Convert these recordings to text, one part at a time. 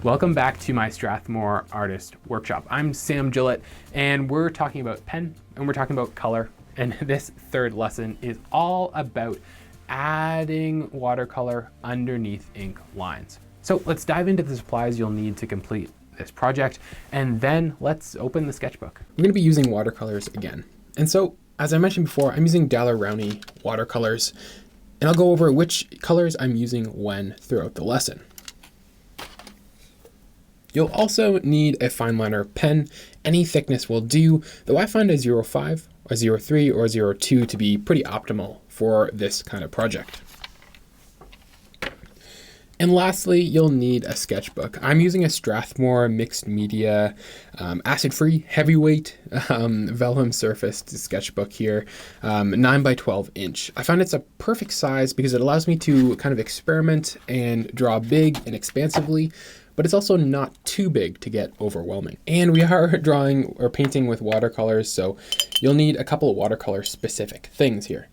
Welcome back to my Strathmore Artist Workshop. I'm Sam Gillett, and we're talking about pen, and we're talking about color, and this third lesson is all about adding watercolor underneath ink lines. So let's dive into the supplies you'll need to complete this project, and then let's open the sketchbook. We're going to be using watercolors again. And so, as I mentioned before, I'm using Daler-Rowney watercolors, and I'll go over which colors I'm using when throughout the lesson. You'll also need a Fineliner pen. Any thickness will do, though I find a 0.5, a 0.3, or a 0.2 to be pretty optimal for this kind of project. And lastly, you'll need a sketchbook. I'm using a Strathmore mixed media, acid-free, heavyweight, vellum surfaced sketchbook here, 9 by 12 inch. I find it's a perfect size because it allows me to kind of experiment and draw big and expansively, but it's also not too big to get overwhelming. And we are drawing or painting with watercolors, so you'll need a couple of watercolor specific things here.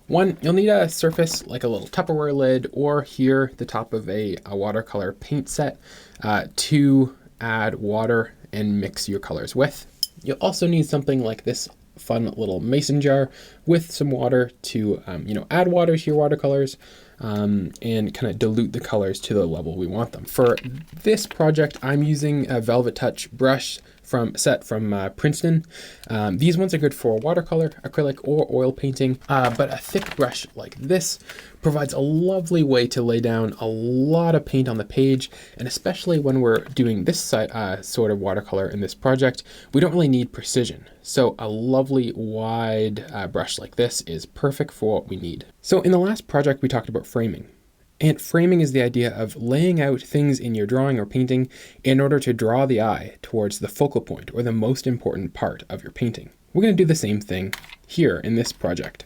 One, you'll need a surface like a little Tupperware lid, or here the top of a watercolor paint set to add water and mix your colors with. You'll also need something like this fun little mason jar with some water to add water to your watercolors and kind of dilute the colors to the level we want them. For this project, I'm using a Velvetouch brush from Princeton. These ones are good for watercolor, acrylic, or oil painting, but a thick brush like this provides a lovely way to lay down a lot of paint on the page, and especially when we're doing this sort of watercolor in this project, we don't really need precision. So a lovely wide brush like this is perfect for what we need. So in the last project, we talked about framing. And framing is the idea of laying out things in your drawing or painting in order to draw the eye towards the focal point or the most important part of your painting. We're going to do the same thing here in this project.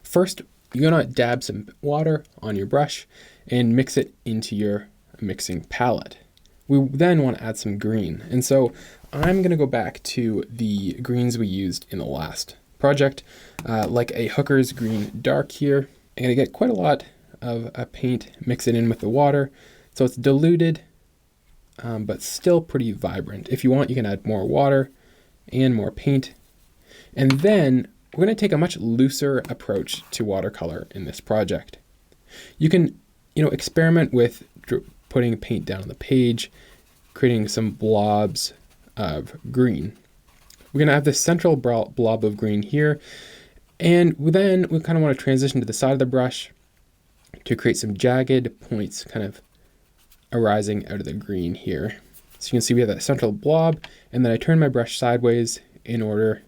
First, you're going to dab some water on your brush and mix it into your mixing palette. We then want to add some green. And so I'm going to go back to the greens we used in the last project, like a Hooker's Green Dark here. I'm going to get quite a lot of a paint, mix it in with the water so it's diluted but still pretty vibrant. If you want, you can add more water and more paint, and then we're going to take a much looser approach to watercolor in this project. You can experiment with putting paint down on the page, creating some blobs of green. We're going to have this central blob of green here, and then we kind of want to transition to the side of the brush to create some jagged points kind of arising out of the green here. So you can see we have that central blob, and then I turn my brush sideways in order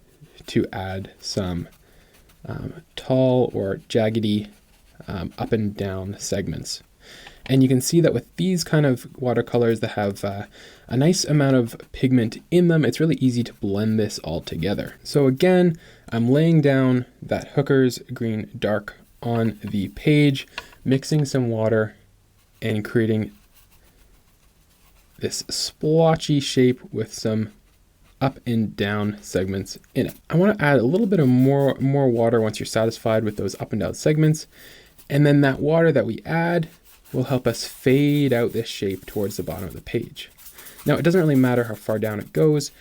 to add some tall or jaggedy up and down segments. And you can see that with these kind of watercolors that have a nice amount of pigment in them, it's really easy to blend this all together. So again, I'm laying down that Hooker's Green Dark on the page, mixing some water and creating this splotchy shape with some up and down segments in it. I want to add a little bit of more water once you're satisfied with those up and down segments, and then that water that we add will help us fade out this shape towards the bottom of the page. Now, it doesn't really matter how far down it goes,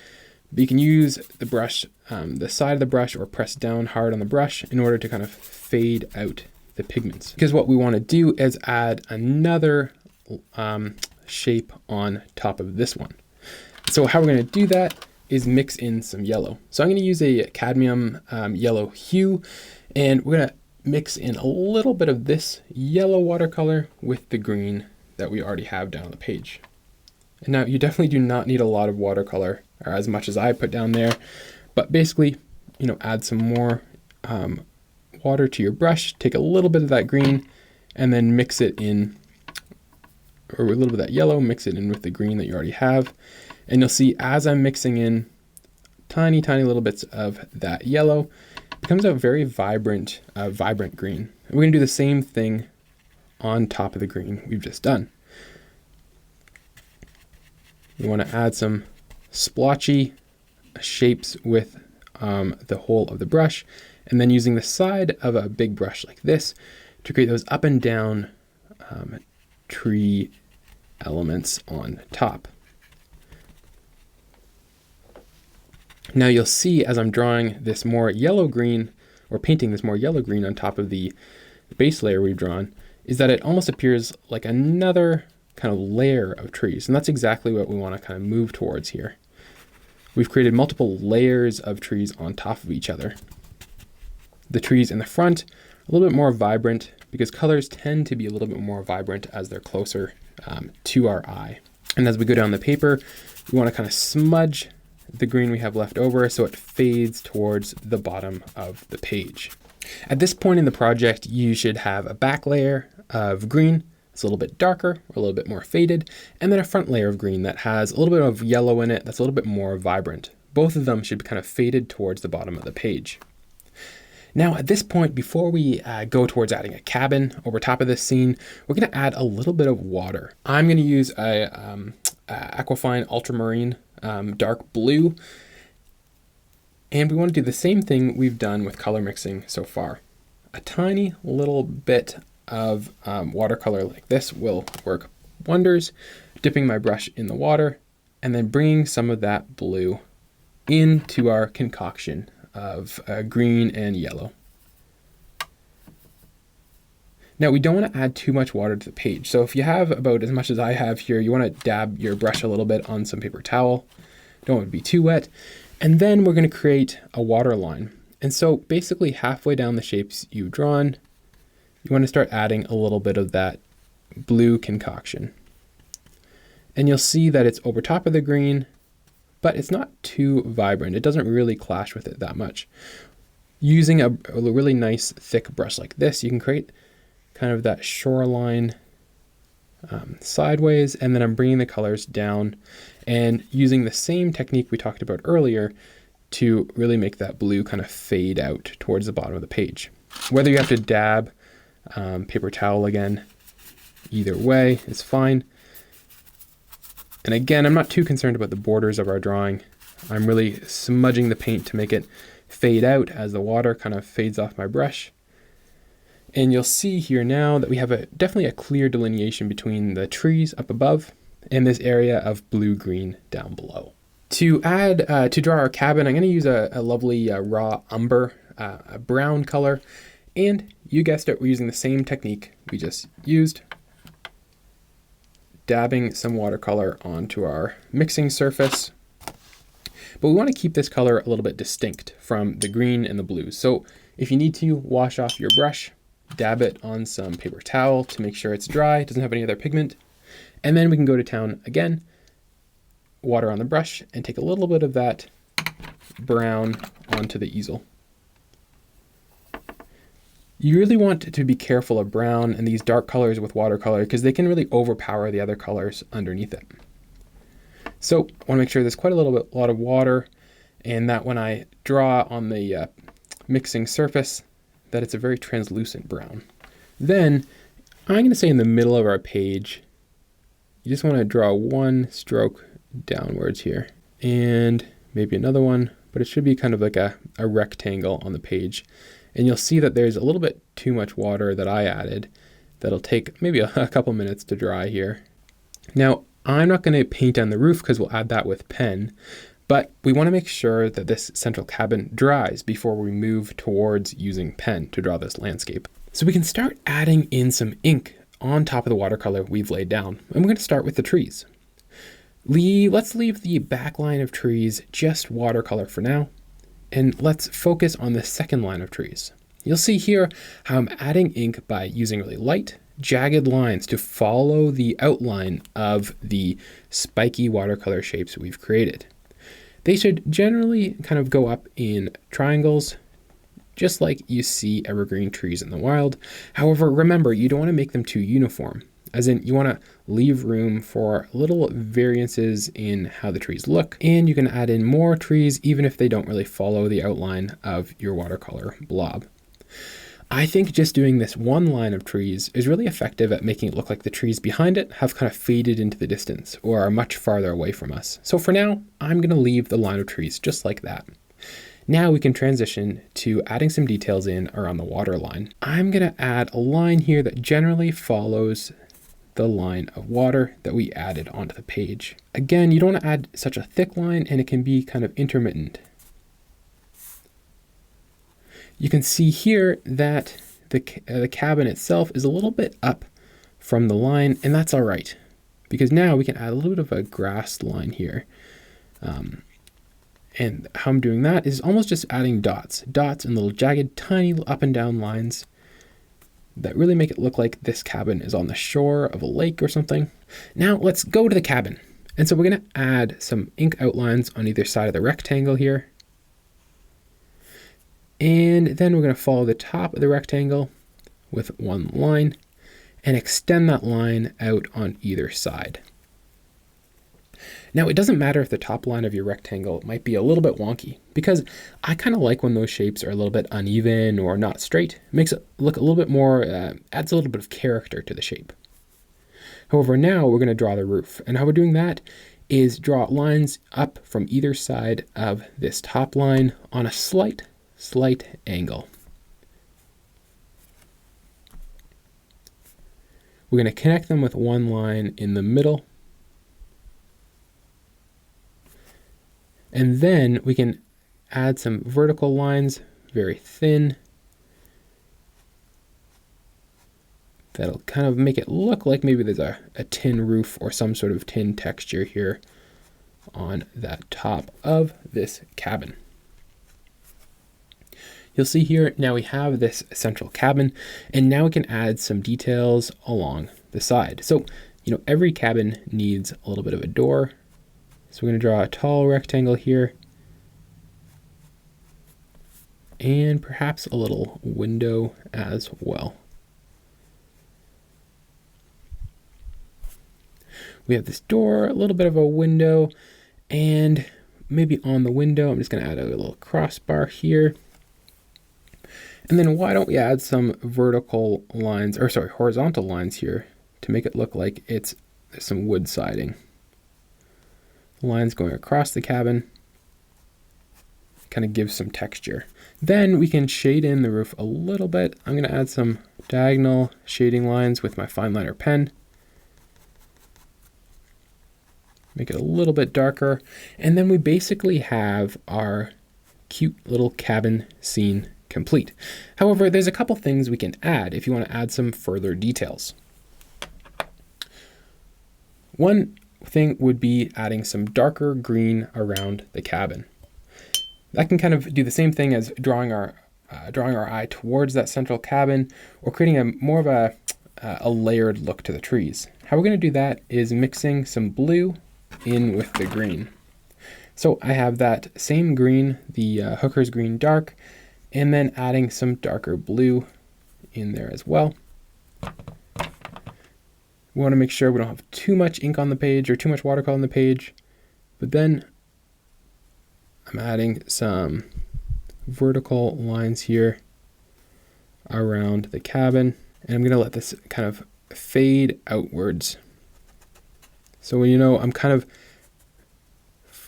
but you can use the brush, the side of the brush, or press down hard on the brush in order to kind of fade out the pigments. Because what we want to do is add another shape on top of this one. So how we're going to do that is mix in some yellow. So I'm going to use a Cadmium Yellow hue, and we're going to mix in a little bit of this yellow watercolor with the green that we already have down on the page. And now you definitely do not need a lot of watercolor, or as much as I put down there, but basically, add some more water to your brush, take a little bit of that green, and then mix it in, or a little bit of that yellow, mix it in with the green that you already have. And you'll see as I'm mixing in tiny little bits of that yellow, it becomes a very vibrant green. And we're gonna do the same thing on top of the green we've just done. We want to add some splotchy shapes with the whole of the brush, and then using the side of a big brush like this to create those up and down tree elements on top. Now you'll see as I'm drawing this more yellow-green, or painting this more yellow-green on top of the base layer we've drawn, is that it almost appears like another kind of layer of trees. And that's exactly what we want to kind of move towards here. We've created multiple layers of trees on top of each other. The trees in the front, a little bit more vibrant, because colors tend to be a little bit more vibrant as they're closer to our eye. And as we go down the paper, we want to kind of smudge the green we have left over so it fades towards the bottom of the page. At this point in the project, you should have a back layer of green. It's a little bit darker, or a little bit more faded, and then a front layer of green that has a little bit of yellow in it that's a little bit more vibrant. Both of them should be kind of faded towards the bottom of the page. Now at this point, before we go towards adding a cabin over top of this scene, we're going to add a little bit of water. I'm going to use a Aquafine Ultramarine dark blue, and we want to do the same thing we've done with color mixing so far. A tiny little bit of watercolor like this will work wonders. Dipping my brush in the water and then bringing some of that blue into our concoction of green and yellow. Now we don't want to add too much water to the page. So if you have about as much as I have here, you want to dab your brush a little bit on some paper towel. Don't want it to be too wet. And then we're going to create a water line. And so basically halfway down the shapes you've drawn, you want to start adding a little bit of that blue concoction. And you'll see that it's over top of the green, but it's not too vibrant. It doesn't really clash with it that much. Using a really nice thick brush like this, you can create kind of that shoreline sideways, and then I'm bringing the colors down and using the same technique we talked about earlier to really make that blue kind of fade out towards the bottom of the page. Whether you have to dab paper towel again, either way is fine. And again, I'm not too concerned about the borders of our drawing. I'm really smudging the paint to make it fade out as the water kind of fades off my brush. And you'll see here now that we have definitely a clear delineation between the trees up above and this area of blue-green down below. To draw our cabin, I'm going to use a lovely raw umber, a brown color. And you guessed it, we're using the same technique we just used. Dabbing some watercolor onto our mixing surface. But we want to keep this color a little bit distinct from the green and the blue. So if you need to, wash off your brush, dab it on some paper towel to make sure it's dry, it doesn't have any other pigment. And then we can go to town again, water on the brush, and take a little bit of that brown onto the easel. You really want to be careful of brown and these dark colors with watercolor because they can really overpower the other colors underneath it. So I want to make sure there's quite a lot of water, and that when I draw on the mixing surface, that it's a very translucent brown. Then I'm going to say in the middle of our page, you just want to draw one stroke downwards here, and maybe another one, but it should be kind of like a rectangle on the page. And you'll see that there's a little bit too much water that I added that'll take maybe a couple minutes to dry here. Now, I'm not going to paint on the roof because we'll add that with pen, but we want to make sure that this central cabin dries before we move towards using pen to draw this landscape. So we can start adding in some ink on top of the watercolor we've laid down. And we're going to start with the trees. Let's leave the back line of trees just watercolor for now. And let's focus on the second line of trees. You'll see here how I'm adding ink by using really light, jagged lines to follow the outline of the spiky watercolor shapes we've created. They should generally kind of go up in triangles, just like you see evergreen trees in the wild. However, remember, you don't want to make them too uniform, as in you want to leave room for little variances in how the trees look, and you can add in more trees even if they don't really follow the outline of your watercolor blob. I think just doing this one line of trees is really effective at making it look like the trees behind it have kind of faded into the distance or are much farther away from us. So for now, I'm going to leave the line of trees just like that. Now we can transition to adding some details in around the water line. I'm going to add a line here that generally follows the line of water that we added onto the page. Again, you don't want to add such a thick line, and it can be kind of intermittent. You can see here that the cabin itself is a little bit up from the line, and that's all right, because now we can add a little bit of a grass line here. And how I'm doing that is almost just adding dots and little jagged, tiny up and down lines that really make it look like this cabin is on the shore of a lake or something. Now let's go to the cabin. And so we're going to add some ink outlines on either side of the rectangle here. And then we're going to follow the top of the rectangle with one line and extend that line out on either side. Now, it doesn't matter if the top line of your rectangle might be a little bit wonky, because I kind of like when those shapes are a little bit uneven or not straight. It makes it look a little bit more, adds a little bit of character to the shape. However, now we're going to draw the roof. And how we're doing that is draw lines up from either side of this top line on a slight angle. We're going to connect them with one line in the middle. And then we can add some vertical lines, very thin. That'll kind of make it look like maybe there's a tin roof or some sort of tin texture here on that top of this cabin. You'll see here now we have this central cabin, and now we can add some details along the side. So, every cabin needs a little bit of a door. So we're going to draw a tall rectangle here, and perhaps a little window as well. We have this door, a little bit of a window, and maybe on the window, I'm just going to add a little crossbar here. And then why don't we add some horizontal lines here to make it look like there's some wood siding. Lines going across the cabin kind of gives some texture. Then we can shade in the roof a little bit. I'm going to add some diagonal shading lines with my Fineliner pen. Make it a little bit darker. And then we basically have our cute little cabin scene complete. However, there's a couple things we can add if you want to add some further details. One thing would be adding some darker green around the cabin. That can kind of do the same thing as drawing our eye towards that central cabin, or creating a more of a layered look to the trees. How we're going to do that is mixing some blue in with the green. So I have that same green, the Hooker's Green Dark, and then adding some darker blue in there as well. We want to make sure we don't have too much ink on the page or too much watercolor on the page. But then I'm adding some vertical lines here around the cabin. And I'm going to let this kind of fade outwards. So I'm kind of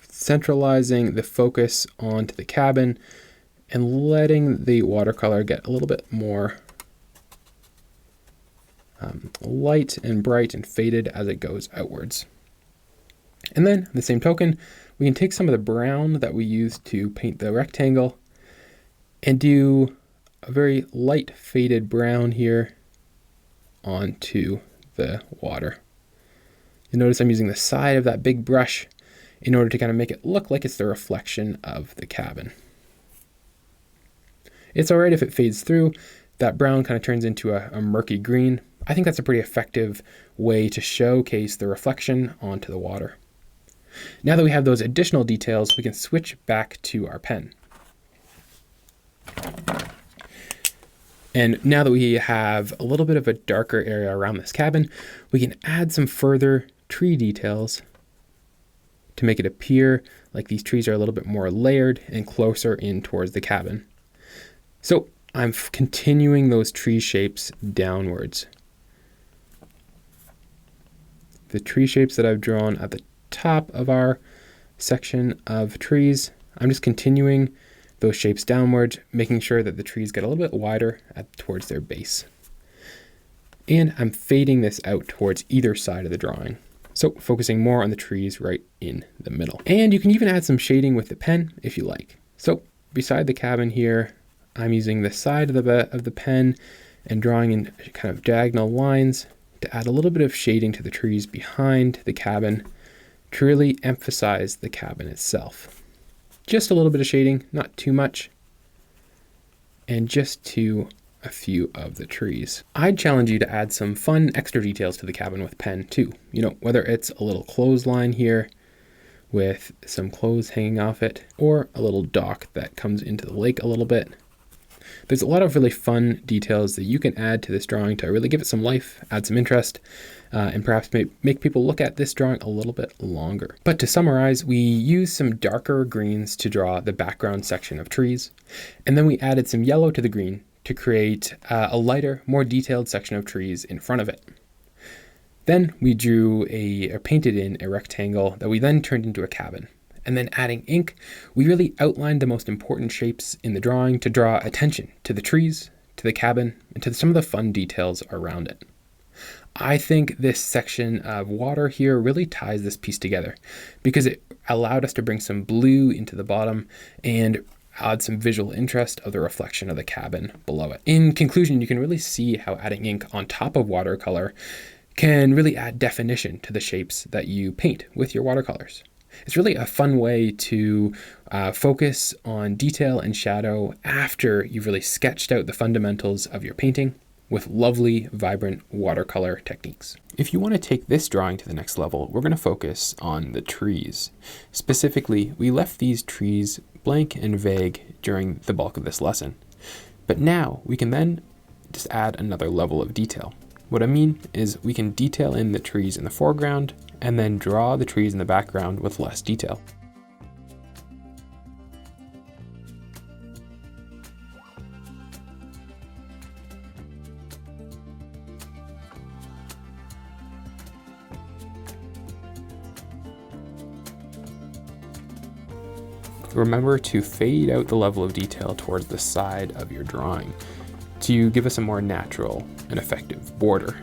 centralizing the focus onto the cabin and letting the watercolor get a little bit more light and bright and faded as it goes outwards. And then, the same token, we can take some of the brown that we used to paint the rectangle and do a very light faded brown here onto the water. You notice I'm using the side of that big brush in order to kind of make it look like it's the reflection of the cabin. It's all right if it fades through. That brown kind of turns into a murky green. I think that's a pretty effective way to showcase the reflection onto the water. Now that we have those additional details, we can switch back to our pen. And now that we have a little bit of a darker area around this cabin, we can add some further tree details to make it appear like these trees are a little bit more layered and closer in towards the cabin. So I'm continuing those tree shapes downwards. The tree shapes that I've drawn at the top of our section of trees, I'm just continuing those shapes downwards, making sure that the trees get a little bit wider towards their base. And I'm fading this out towards either side of the drawing. So focusing more on the trees right in the middle. And you can even add some shading with the pen if you like. So beside the cabin here, I'm using the side of the pen and drawing in kind of diagonal lines to add a little bit of shading to the trees behind the cabin to really emphasize the cabin itself. Just a little bit of shading, not too much, and just to a few of the trees. I'd challenge you to add some fun extra details to the cabin with pen too. You know, whether it's a little clothesline here with some clothes hanging off it, or a little dock that comes into the lake a little bit. There's a lot of really fun details that you can add to this drawing to really give it some life, add some interest, and perhaps make people look at this drawing a little bit longer. But to summarize, we used some darker greens to draw the background section of trees, and then we added some yellow to the green to create a lighter, more detailed section of trees in front of it. Then we drew or painted in a rectangle that we then turned into a cabin. And then adding ink, we really outlined the most important shapes in the drawing to draw attention to the trees, to the cabin, and to some of the fun details around it. I think this section of water here really ties this piece together because it allowed us to bring some blue into the bottom and add some visual interest of the reflection of the cabin below it. In conclusion, you can really see how adding ink on top of watercolor can really add definition to the shapes that you paint with your watercolors. It's really a fun way to focus on detail and shadow after you've really sketched out the fundamentals of your painting with lovely, vibrant watercolor techniques. If you want to take this drawing to the next level, we're going to focus on the trees. Specifically, we left these trees blank and vague during the bulk of this lesson. But now we can then just add another level of detail. What I mean is we can detail in the trees in the foreground and then draw the trees in the background with less detail. Remember to fade out the level of detail towards the side of your drawing to give us a more natural and effective border.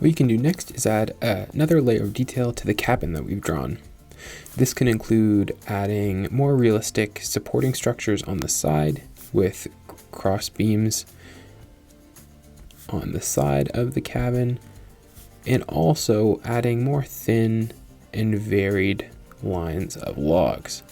What you can do next is add another layer of detail to the cabin that we've drawn. This can include adding more realistic supporting structures on the side with cross beams on the side of the cabin, and also adding more thin and varied lines of logs.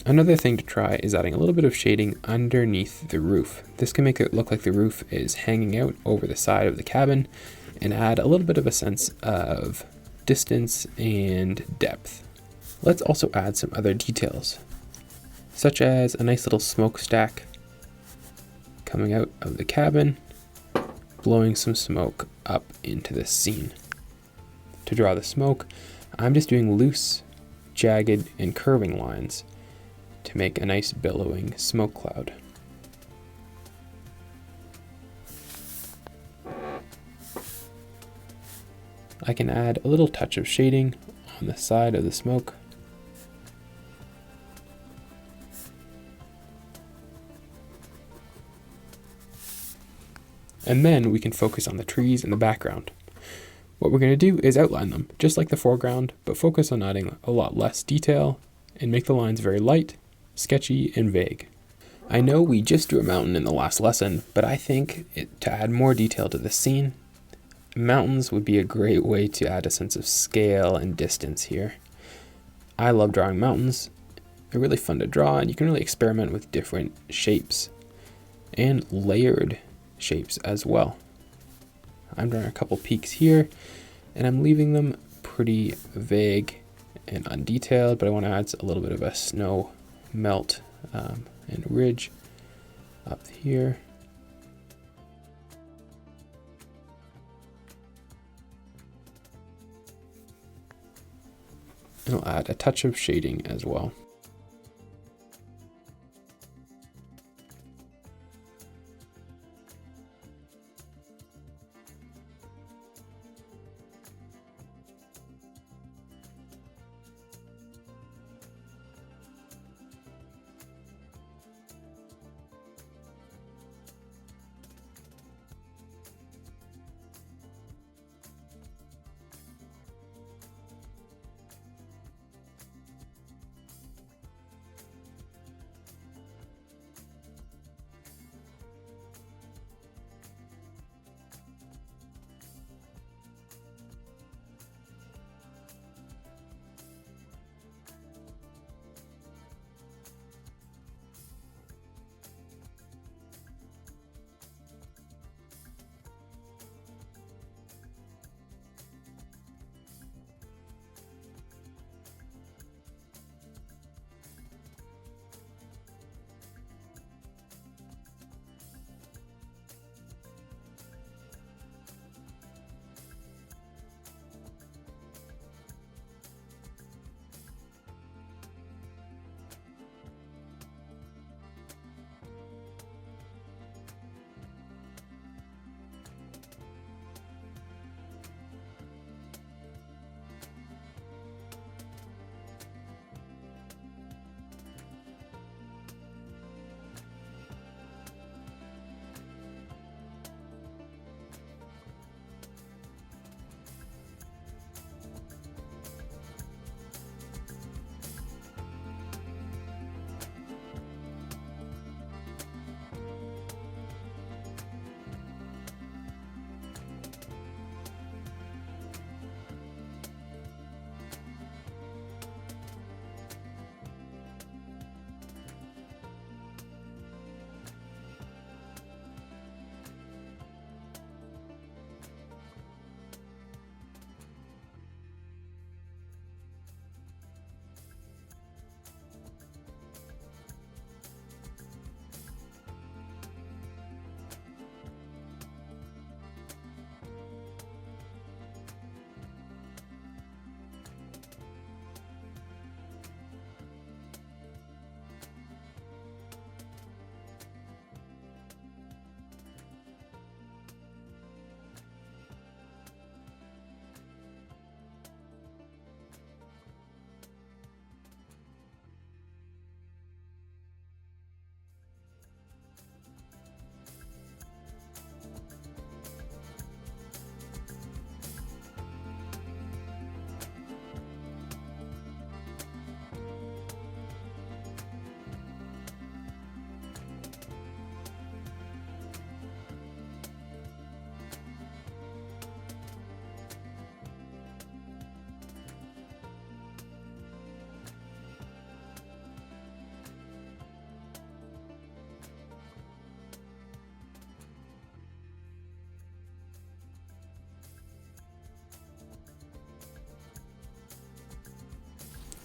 Another thing to try is adding a little bit of shading underneath the roof. This can make it look like the roof is hanging out over the side of the cabin and add a little bit of a sense of distance and depth. Let's also add some other details, such as a nice little smokestack coming out of the cabin, blowing some smoke up into the scene. To draw the smoke, I'm just doing loose, jagged, and curving lines to make a nice billowing smoke cloud. I can add a little touch of shading on the side of the smoke. And then we can focus on the trees in the background. What we're going to do is outline them, just like the foreground, but focus on adding a lot less detail and make the lines very light, sketchy, and vague. I know we just drew a mountain in the last lesson, but I think to add more detail to the scene, mountains would be a great way to add a sense of scale and distance here. I love drawing mountains. They're really fun to draw, and you can really experiment with different shapes and layered shapes as well. I'm drawing a couple peaks here, and I'm leaving them pretty vague and undetailed, but I want to add a little bit of a snow melt and ridge up here. And I'll add a touch of shading as well.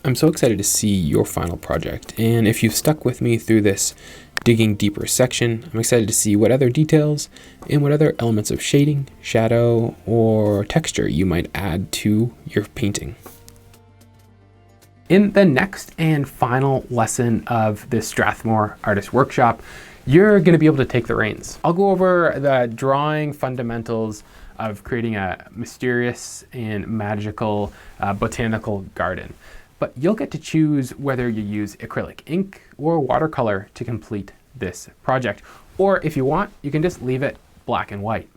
I'm so excited to see your final project, and if you've stuck with me through this digging deeper section, I'm excited to see what other details and what other elements of shading, shadow, or texture you might add to your painting. In the next and final lesson of this Strathmore Artist Workshop, you're going to be able to take the reins. I'll go over the drawing fundamentals of creating a mysterious and magical botanical garden. But you'll get to choose whether you use acrylic ink or watercolor to complete this project. Or if you want, you can just leave it black and white.